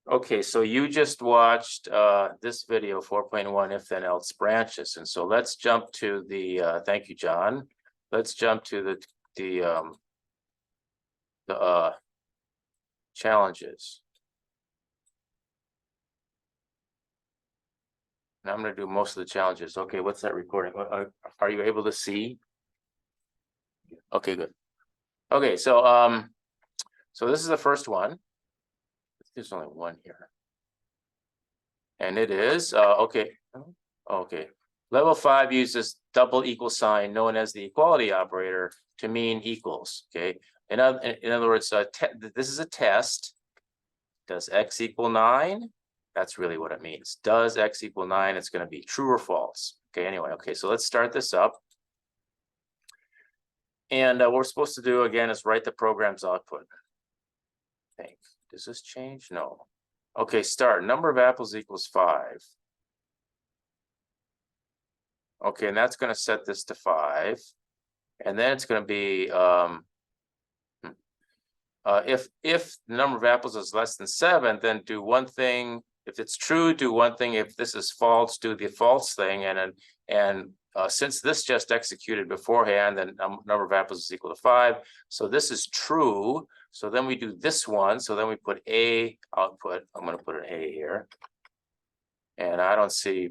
Okay, so you just watched this video 4.1 if then else branches. And so let's jump to the thank you, John. Let's jump to the challenges. And I'm going to do most of the challenges. Okay, what's that recording? Are you able to see? Okay, good. Okay, so this is the first one. There's only one here. And it is okay. Level 5 uses double equal sign known as the equality operator to mean equals. Okay. In other words, this is a test. Does x equal 9? That's really what it means. Does x equal 9? It's going to be true or false. Okay. Anyway. Okay. So let's start this up. And what we're supposed to do again is write the program's output. I think. Does this change? No. Okay. Start. Number of apples equals 5. Okay, and that's going to set this to 5. And then it's going to be if the number of apples is less than 7, then do one thing. If it's true, do one thing. If this is false, do the false thing. And since this just executed beforehand, then number of apples is equal to 5. So this is true. So then we do this one. So then we put A output. I'm going to put an A here. And I don't see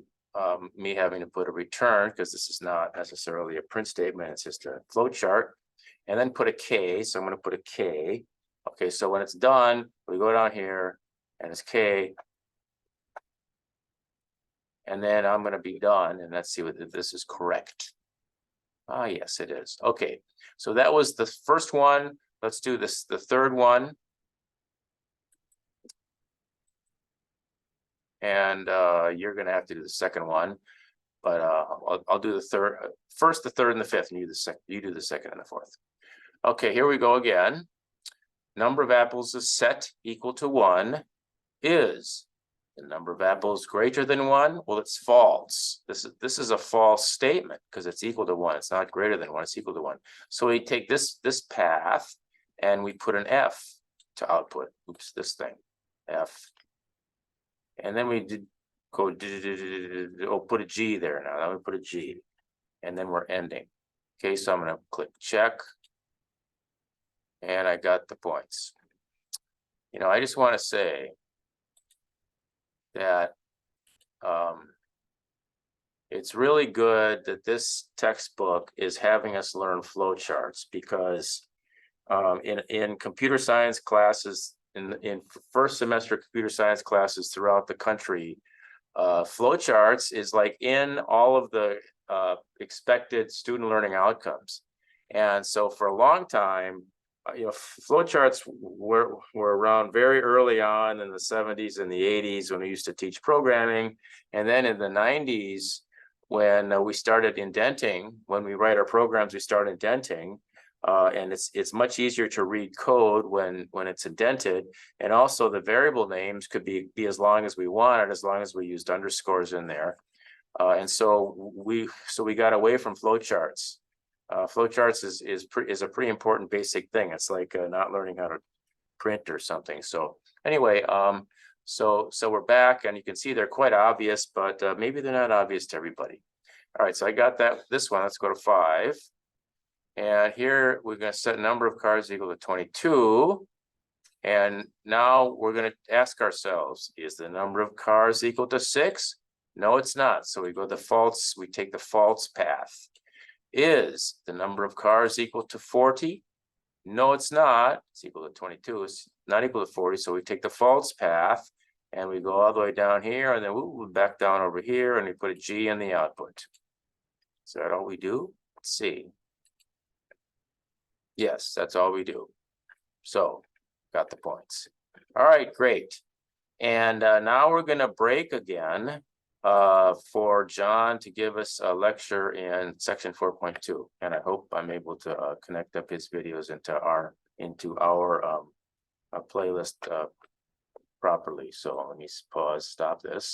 me having to put a return because this is not necessarily a print statement. It's just a flow chart. And then put a K. So I'm going to put a K. Okay, so when it's done, we go down here and it's K. And then I'm going to be done. And let's see if this is correct. Ah, yes, it is. Okay, so that was the first one. Let's do this, the third one. And you're going to have to do the second one. But I'll do the third, first, the third, and the fifth, and you do the second and the fourth. Okay, here we go again. Number of apples is set equal to 1. Is the number of apples greater than 1? Well, it's false. This is a false statement because it's equal to 1. It's not greater than 1. It's equal to 1. So we take this path and we put an F to output. Oops, this thing, F. And then we put a G there now. Now we put a G, and then we're ending. Okay, so I'm going to click check, and I got the points. You know, I just want to say that it's really good that this textbook is having us learn flowcharts because in computer science classes, in first semester computer science classes throughout the country, flowcharts is like in all of the expected student learning outcomes. And so for a long time, you know, flowcharts were around very early on in the 70s and the 80s when we used to teach programming. And then in the 90s, when we started indenting, when we write our programs, we start indenting. And it's much easier to read code when it's indented, and also the variable names could be as long as we wanted, as long as we used underscores in there. And so we got away from flowcharts. Flowcharts is a pretty important basic thing. It's like not learning how to print or something. So anyway, so we're back, and you can see they're quite obvious, but maybe they're not obvious to everybody. All right, so I got this one. Let's go to 5. And here we're going to set number of cars equal to 22. And now we're going to ask ourselves, is the number of cars equal to 6? No, it's not. So we go the false, we take the false path. Is the number of cars equal to 40? No, it's not. It's equal to 22. It's not equal to 40. So we take the false path and we go all the way down here, and then we'll back down over here and we put a G in the output. Is that all we do? Let's see. Yes, that's all we do. So got the points. All right, great. And now we're going to break again for John to give us a lecture in section 4.2. And I hope I'm able to connect up his videos into our playlist properly. So let me pause, stop this.